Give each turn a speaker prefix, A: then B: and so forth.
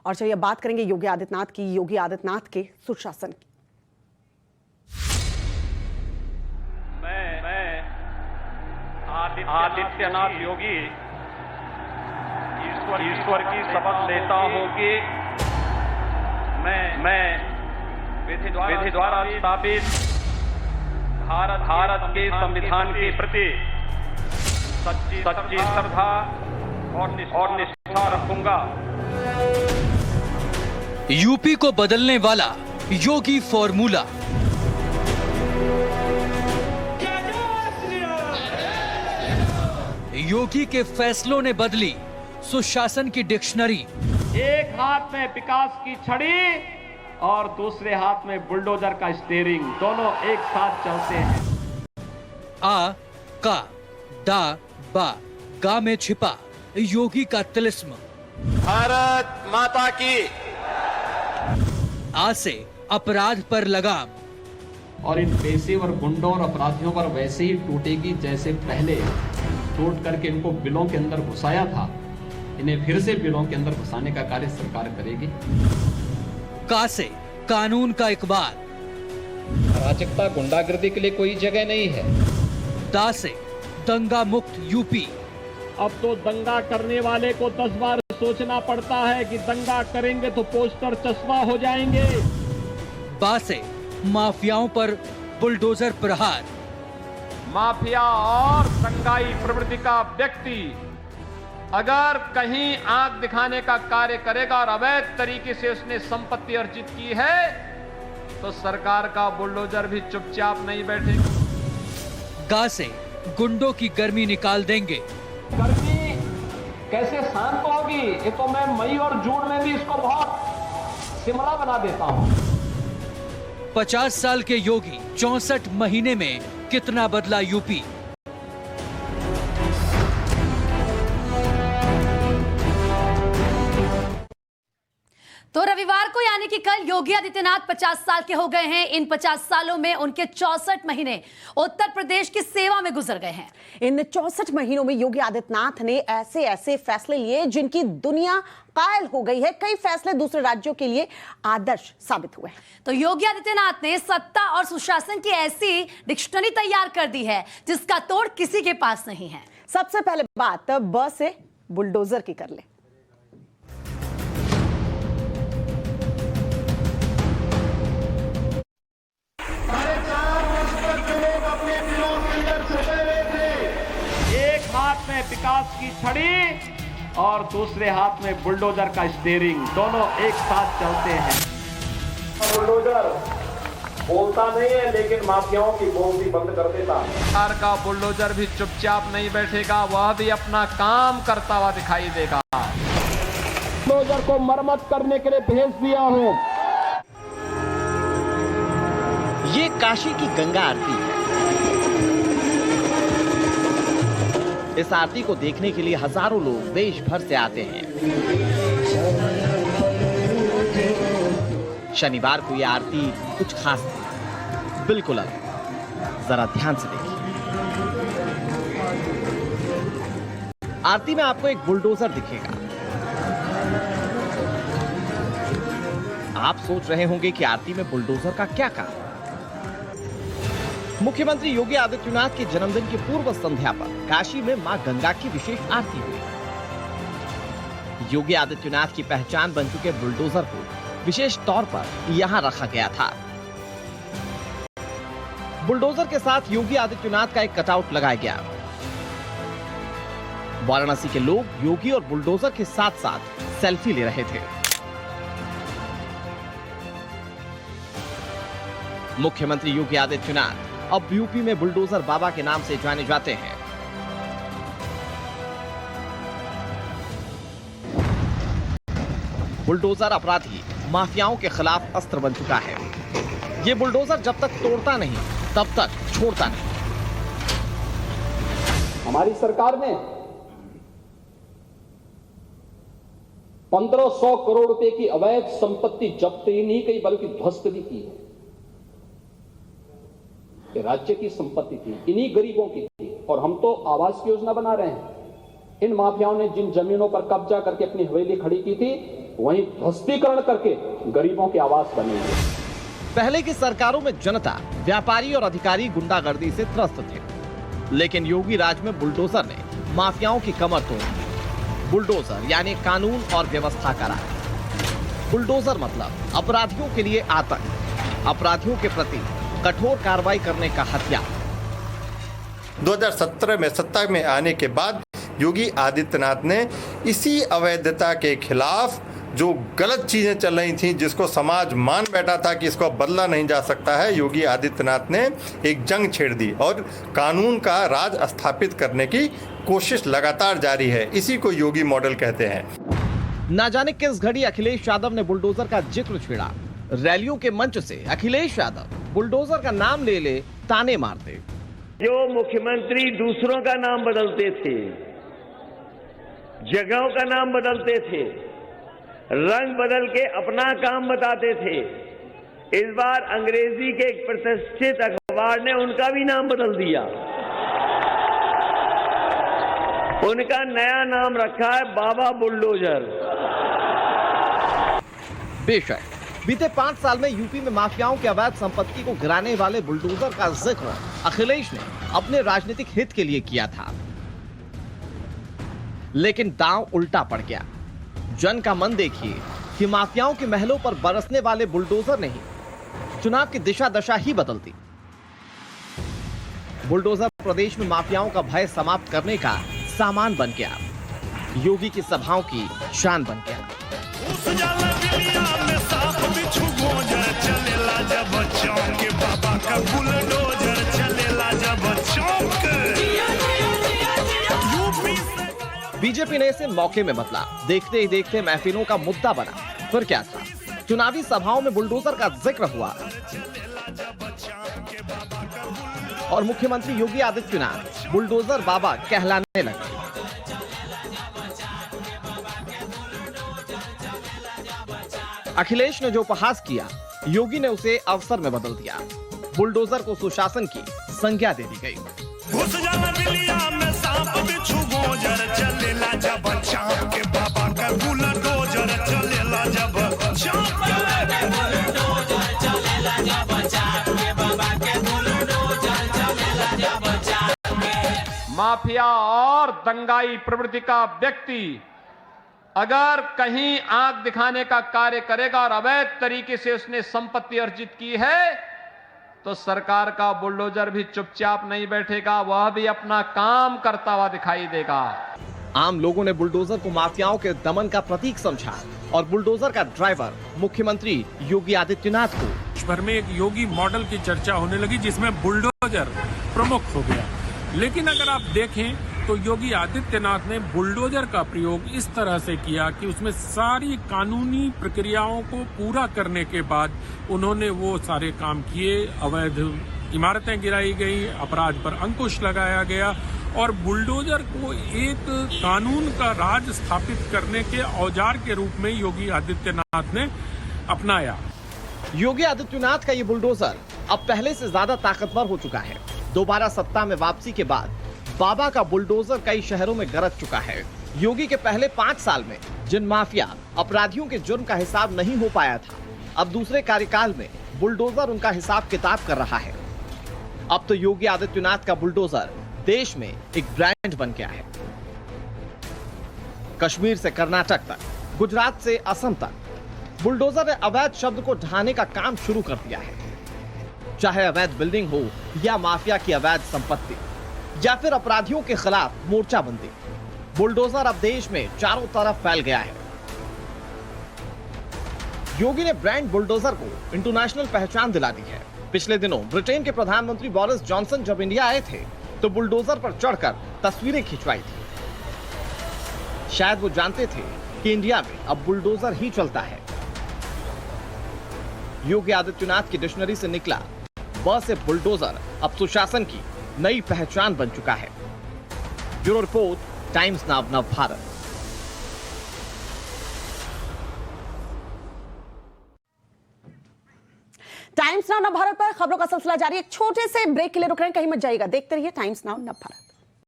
A: और चलिए बात करेंगे योगी आदित्यनाथ के सुशासन की।
B: मैं आदित्यनाथ योगी ईश्वर की शपथ लेता हूं कि मैं विधि द्वारा स्थापित भारत के संविधान के प्रति सच्ची श्रद्धा और निष्ठा रखूंगा।
C: यूपी को बदलने वाला योगी फॉर्मूला। योगी के फैसलों ने बदली सुशासन की डिक्शनरी।
B: एक हाथ में विकास की छड़ी और दूसरे हाथ में बुलडोजर का स्टीयरिंग, दोनों एक साथ चलते हैं।
C: आ का डा बा गा में छिपा योगी का तिलिस्म।
D: भारत माता की।
C: आ से अपराध पर लगाम।
E: और इन पेशेवर गुंडों और अपराधियों पर वैसे ही टूटेगी जैसे पहले टूट करके इनको बिलों के अंदर घुसाया था। इन्हें फिर से बिलों के अंदर घुसाने का कार्य सरकार करेगी।
C: का से कानून का इकबाल।
E: अराजकता गुंडागर्दी के लिए कोई जगह नहीं है।
C: दा से दंगा मुक्त यूपी।
B: अब तो दंगा करने वाले को 10 बार सोचना पड़ता है कि दंगा करेंगे तो पोस्टर चश्मा हो जाएंगे।
C: बा से माफियाओं पर बुलडोजर प्रहार।
B: माफिया और दंगाई प्रवृत्ति का व्यक्ति अगर कहीं आंख दिखाने का कार्य करेगा और अवैध तरीके से उसने संपत्ति अर्जित की है तो सरकार का बुलडोजर भी चुपचाप नहीं बैठेगा।
C: गा से गुंडों की गर्मी निकाल देंगे।
B: गर्मी कैसे शांत होगी, ये तो मैं मई और जून में भी इसको बहुत शिमला बना देता हूं।
C: 50 साल के योगी 64 महीने में कितना बदला यूपी।
F: तो रविवार को यानी कि कल योगी आदित्यनाथ 50 साल के हो गए हैं। इन 50 सालों में उनके 64 महीने उत्तर प्रदेश की सेवा में गुजर गए हैं।
A: इन 64 महीनों में योगी आदित्यनाथ ने ऐसे ऐसे फैसले लिए जिनकी दुनिया कायल हो गई है। कई फैसले दूसरे राज्यों के लिए आदर्श साबित हुए हैं।
F: तो योगी आदित्यनाथ ने सत्ता और सुशासन की ऐसी डिक्शनरी तैयार कर दी है जिसका तोड़ किसी के पास नहीं है।
A: सबसे पहले बात ब से बुलडोजर की कर ले।
B: एक हाथ में विकास की छड़ी और दूसरे हाथ में बुलडोजर का स्टीयरिंग, दोनों एक साथ चलते हैं। बुलडोजर बोलता नहीं है लेकिन माफियाओं की बोलती बंद कर देता। सरकार का बुलडोजर भी चुपचाप नहीं बैठेगा, वह भी अपना काम करता हुआ दिखाई देगा। बुलडोजर को मरम्मत करने के लिए भेज दिया हूं।
D: ये काशी की गंगा आरती है। इस आरती को देखने के लिए हजारों लोग देश भर से आते हैं। शनिवार को यह आरती कुछ खास थी, बिल्कुल अलग। जरा ध्यान से देखिए। आरती में आपको एक बुलडोजर दिखेगा। आप सोच रहे होंगे कि आरती में बुलडोजर का क्या काम। मुख्यमंत्री योगी आदित्यनाथ के जन्मदिन की पूर्व संध्या पर काशी में मां गंगा की विशेष आरती हुई। योगी आदित्यनाथ की पहचान बन चुके बुलडोजर को विशेष तौर पर यहां रखा गया था। बुलडोजर के साथ योगी आदित्यनाथ का एक कटआउट लगाया गया। वाराणसी के लोग योगी और बुलडोजर के साथ साथ सेल्फी ले रहे थे। मुख्यमंत्री योगी आदित्यनाथ अब यूपी में बुलडोजर बाबा के नाम से जाने जाते हैं। बुलडोजर अपराधी माफियाओं के खिलाफ अस्त्र बन चुका है। ये बुलडोजर जब तक तोड़ता नहीं तब तक छोड़ता नहीं।
E: हमारी सरकार ने 1500 करोड़ रुपए की अवैध संपत्ति जब्त ही नहीं की बल्कि ध्वस्त भी की है। राज्य की संपत्ति थी, इन्हीं गरीबों की थी। और हम तो आवास की योजना बना रहे हैं। इन माफियाओं ने जिन जमीनों पर कब्जा करके अपनी हवेली खड़ी की थी वहीं ध्वस्तीकरण करके गरीबों के आवास बनेंगे।
D: पहले की सरकारों में जनता, व्यापारी और अधिकारी गुंडागर्दी से त्रस्त थे, लेकिन योगी राज में बुलडोजर ने माफियाओं की कमर तोड़ी। बुलडोजर यानी कानून और व्यवस्था का राज। बुलडोजर मतलब अपराधियों के लिए आतंक, अपराधियों के प्रति कठोर कार्रवाई करने का हथियार।
G: 2017 में सत्ता में आने के बाद योगी आदित्यनाथ ने इसी अवैधता के खिलाफ जो गलत चीजें चल रही थी, जिसको समाज मान बैठा था कि इसको बदला नहीं जा सकता है, योगी आदित्यनाथ ने एक जंग छेड़ दी और कानून का राज स्थापित करने की कोशिश लगातार जारी है। इसी को योगी मॉडल कहते हैं।
D: ना जाने किस घड़ी अखिलेश यादव ने बुलडोजर का जिक्र छेड़ा। रैलियों के मंच से अखिलेश यादव बुलडोजर का नाम ले ले ताने मारते।
H: जो मुख्यमंत्री दूसरों का नाम बदलते थे, जगहों का नाम बदलते थे, रंग बदल के अपना काम बताते थे, इस बार अंग्रेजी के एक प्रतिष्ठित अखबार ने उनका भी नाम बदल दिया। उनका नया नाम रखा है बाबा बुलडोजर।
D: बेशक बीते 5 साल में यूपी में माफियाओं की अवैध संपत्ति को गिराने वाले बुलडोजर का जिक्र अखिलेश ने अपने राजनीतिक हित के लिए किया था, लेकिन दांव उल्टा पड़ गया। जन का मन देखिए कि माफियाओं के महलों पर बरसने वाले बुलडोजर ने ही चुनाव की दिशा दशा ही बदल दी। बुलडोजर प्रदेश में माफियाओं का भय समाप्त करने का सामान बन गया, योगी की सभाओं की शान बन गया। बीजेपी ने इसे मौके में बदला। देखते ही देखते महफिलों का मुद्दा बना। फिर क्या था, चुनावी सभाओं में बुलडोजर का जिक्र हुआ और मुख्यमंत्री योगी आदित्यनाथ बुलडोजर बाबा कहलाने लगे। अखिलेश ने जो उपहास किया, योगी ने उसे अवसर में बदल दिया। बुलडोजर को सुशासन की संज्ञा दे दी गई।
B: माफिया और दंगाई प्रवृत्ति का व्यक्ति अगर कहीं आंख दिखाने का कार्य करेगा और अवैध तरीके से उसने संपत्ति अर्जित की है, तो सरकार का बुलडोजर भी चुपचाप नहीं बैठेगा, वह भी अपना काम करता हुआ दिखाई देगा।
D: आम लोगों ने बुलडोजर को माफियाओं के दमन का प्रतीक समझा और बुलडोजर का ड्राइवर मुख्यमंत्री योगी आदित्यनाथ को
I: देश भर में एक योगी मॉडल की चर्चा होने लगी, जिसमें बुलडोजर प्रमुख हो गया। लेकिन अगर आप देखें तो योगी आदित्यनाथ ने बुलडोजर का प्रयोग इस तरह से किया कि उसमें सारी कानूनी प्रक्रियाओं को पूरा करने के बाद उन्होंने वो सारे काम किए। अवैध इमारतें गिराई गई, अपराध पर अंकुश लगाया गया और बुलडोजर को एक कानून का राज स्थापित करने के औजार के रूप में योगी आदित्यनाथ ने अपनाया।
D: योगी आदित्यनाथ का ये बुलडोजर अब पहले से ज्यादा ताकतवर हो चुका है। दोबारा सत्ता में वापसी के बाद बाबा का बुलडोजर कई शहरों में गरज चुका है। योगी के पहले 5 साल में जिन माफिया अपराधियों के जुर्म का हिसाब नहीं हो पाया था, अब दूसरे कार्यकाल में बुलडोजर उनका हिसाब किताब कर रहा है। अब तो योगी आदित्यनाथ का बुलडोजर देश में एक ब्रांड बन गया है। कश्मीर से कर्नाटक तक, गुजरात से असम तक, बुलडोजर ने अवैध शब्द को ढहाने का काम शुरू कर दिया है। चाहे अवैध बिल्डिंग हो या माफिया की अवैध संपत्ति या फिर अपराधियों के खिलाफ मोर्चाबंदी, बुलडोजर अब देश में चारों तरफ फैल गया है। योगी ने ब्रांड बुलडोजर को इंटरनेशनल पहचान दिला दी है। पिछले दिनों ब्रिटेन के प्रधानमंत्री बोरिस जॉनसन जब इंडिया आए थे तो बुलडोजर पर चढ़कर तस्वीरें खिंचवाई थी। शायद वो जानते थे कि इंडिया में अब बुलडोजर ही चलता है। योगी आदित्यनाथ की डिक्शनरी से निकला ब से बुलडोजर अब सुशासन की नई पहचान बन चुका है। ब्यूरो रिपोर्ट, टाइम्स नाउ नव भारत।
A: टाइम्स नाउ नव भारत पर खबरों का सिलसिला जारी है। एक छोटे से ब्रेक के लिए रुक रहे हैं, कहीं मत जाइएगा, देखते रहिए टाइम्स नाउ नव भारत।